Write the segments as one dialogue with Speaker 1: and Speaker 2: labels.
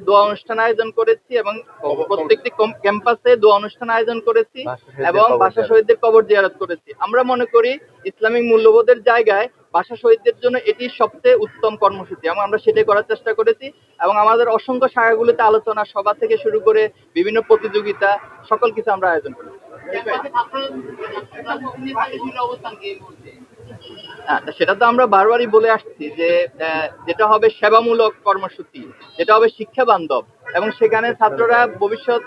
Speaker 1: দোয়া অনুষ্ঠান আয়োজন করেছি এবং প্রত্যেকটি ক্যাম্পাসে দোয়া অনুষ্ঠান আয়োজন করেছি এবং ভাষা শহীদদের কবর জিয়ারত করেছি। আমরা মনে করি ইসলামিক মূল্যবোধের জায়গায় ভাষা শহীদদের জন্য এটি সবচেয়ে উত্তম কর্মসূচি এবং আমরা সেটাই করার চেষ্টা করেছি এবং আমাদের অসংখ্য শাখাগুলোতে আলোচনা সভা থেকে শুরু করে বিভিন্ন প্রতিযোগিতা সকল কিছু আমরা আয়োজন করেছি। সেটা তো আমরা বারবারই বলে আসছি যে যেটা হবে সেবামূলক কর্মসূচি, যেটা হবে শিক্ষা বান্ধব এবং সেখানে ছাত্ররা ভবিষ্যৎ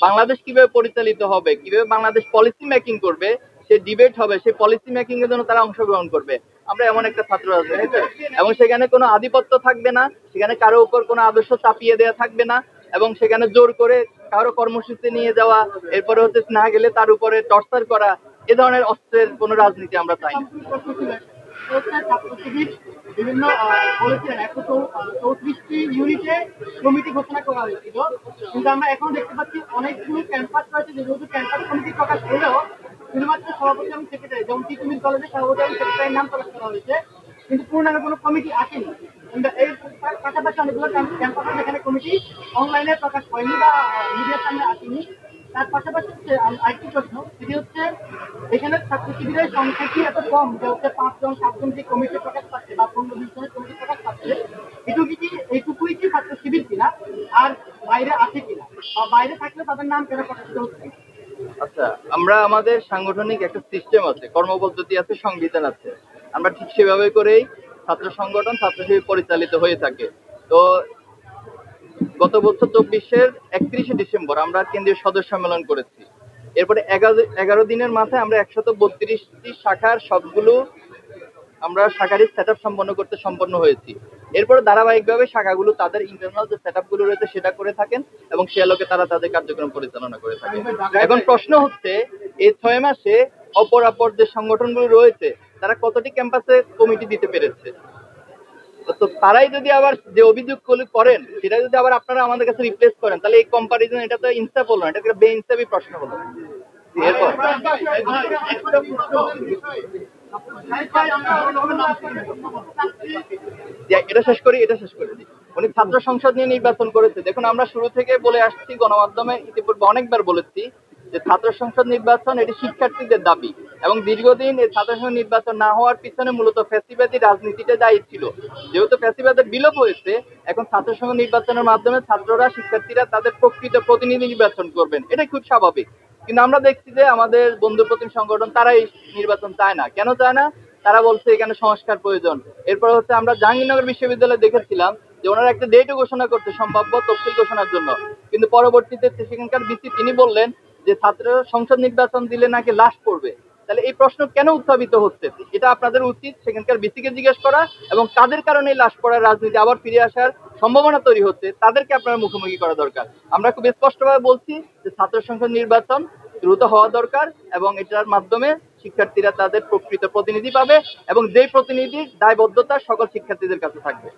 Speaker 1: বাংলাদেশ কিভাবে পরিচালিত হবে, কিভাবে বাংলাদেশ পলিসি মেকিং করবে, সে ডিবেট হবে, সেই পলিসি মেকিং এর জন্য তারা অংশগ্রহণ করবে। আমরা এমন একটা ছাত্র রাজনীতি এবং সেখানে কোনো আধিপত্য থাকবে না, সেখানে কারো উপর কোনো আদর্শ চাপিয়ে দেওয়া থাকবে না এবং সেখানে জোর করে কারো কর্মসূচি নিয়ে যাওয়া, এরপরে হচ্ছে না গেলে তার উপরে টর্চার করা, এ ধরনের অস্ত্রের কোনো রাজনীতি আমরা চাই না।
Speaker 2: বিভিন্ন বলেছিলেন 134টি ইউনিটে কমিটি ঘোষণা করা হয়েছিল, কিন্তু আমরা এখন দেখতে পাচ্ছি অনেকগুলো ক্যাম্পাস রয়েছে যেগুলো ক্যাম্পাস কমিটি প্রকাশ হলেও শুধুমাত্র সভাপতি এবং সেক্রেটারি, যেমন টিকুমির কলেজে সভাপতি এবং সেক্রেটারির নাম প্রকাশ করা হয়েছে, কিন্তু পূর্ণাঙ্গ কোনো কমিটি আসেনি। এর পাশাপাশি অনেকগুলো ক্যাম্পাসে যেখানে কমিটি অনলাইনে প্রকাশ হয়নি বা মিডিয়ার সামনে আসেনি। তার পাশাপাশি আরেকটি প্রশ্ন, সেটি হচ্ছে এখানে ছাত্র শিবিরের সংখ্যা কি এত কম যে হচ্ছে 5 জন 7 জন যে কমিটি প্রকাশ পাচ্ছে বা 15-20 জনের কমিটি প্রকাশ পাচ্ছে, এইটুকুই কি ছাত্র শিবির কিনা, আর বাইরে আছে কিনা, বা বাইরে থাকলে তাদের নাম কেন প্রকাশিত হচ্ছে?
Speaker 1: আচ্ছা, আমরা আমাদের সাংগঠনিক একটা সিস্টেম আছে, কর্মপদ্ধতি আছে, সংবিধান আছে, আমরা ঠিক সেভাবে করেই ছাত্র সংগঠন ছাত্র শিবির পরিচালিত হয়ে থাকে। তো গত বছর 24-এর 31শে ডিসেম্বর আমরা কেন্দ্রীয় সদস্য সম্মেলন করেছি। এরপরে 11 দিনের মাথায় আমরা 132টি শাখার সবগুলো আমরা শাখারই সেট আপ সম্পন্ন হয়েছি। এরপরে ধারাবাহিকভাবে শাখাগুলো তাদের ইন্টারনাল যে সেট গুলো রয়েছে সেটা করে থাকেন এবং সে আলোকে তারা তাদের কার্যক্রম পরিচালনা করে থাকেন। এখন প্রশ্ন হচ্ছে এই 6 মাসে অপর যে সংগঠনগুলো রয়েছে তারা কতটি ক্যাম্পাসে কমিটি দিতে পেরেছে। তো তারাই যদি আবার যে অভিযোগ করেন সেটা যদি আবার আপনারা আমাদের কাছে রিপ্লেস করেন, তাহলে এই কম্পারিজন এটা তো ইনসাফ হলো না, এটা একটা বেইনসাফি প্রশ্ন হলো। এরপর এটা শেষ করি। উনি ছাত্র সংসদ নিয়ে নির্বাচন করেছে। দেখুন, আমরা শুরু থেকে বলে আসছি, গণমাধ্যমে ইতিপূর্বে অনেকবার বলেছি যে ছাত্র সংসদ নির্বাচন এটি শিক্ষার্থীদের দাবি এবং দীর্ঘদিন এই ছাত্র সংসদ নির্বাচন না হওয়ার পিছনে মূলত ফ্যাসিবাদী রাজনীতিটা দায়ী ছিল। যেহেতু ফ্যাসিবাদের বিলোপ হয়েছে, এখন ছাত্র সংসদ নির্বাচনের মাধ্যমে ছাত্ররা, শিক্ষার্থীরা তাদের প্রকৃত প্রতিনিধি নির্বাচন করবেন, এটাই খুব স্বাভাবিক। কিন্তু আমরা দেখছি যে আমাদের বন্ধু প্রতিম সংগঠন তারাই নির্বাচন চায় না। কেন চায় না? তারা বলছে এখানে সংস্কার প্রয়োজন। এরপর হচ্ছে আমরা জাহাঙ্গীরনগর বিশ্ববিদ্যালয়ে দেখেছিলাম যে ওনারা একটা ডেটও ঘোষণা করতে, সম্ভাব্য তফসিল ঘোষণার জন্য, কিন্তু পরবর্তীতে সেখানকার ভিসি তিনি বললেন যে ছাত্র সংসদ নির্বাচন দিলে নাকি লাশ পড়বে। তাহলে এই প্রশ্ন কেন উত্থাপিত হচ্ছে, এটা আপনাদের উচিত সেখানকার ভিসিকে জিজ্ঞেস করা এবং তাদের কারণে লাশ পড়ার রাজনীতি আবার ফিরে আসার সম্ভাবনা তৈরি হচ্ছে, তাদেরকে আপনারা মুখোমুখি করা দরকার। আমরা খুব স্পষ্টভাবে বলছি যে ছাত্র সংসদ নির্বাচন দ্রুত হওয়া দরকার এবং এটার মাধ্যমে শিক্ষার্থীরা তাদের প্রকৃত প্রতিনিধি পাবে এবং যেই প্রতিনিধির দায়বদ্ধতা সকল শিক্ষার্থীদের কাছে থাকবে।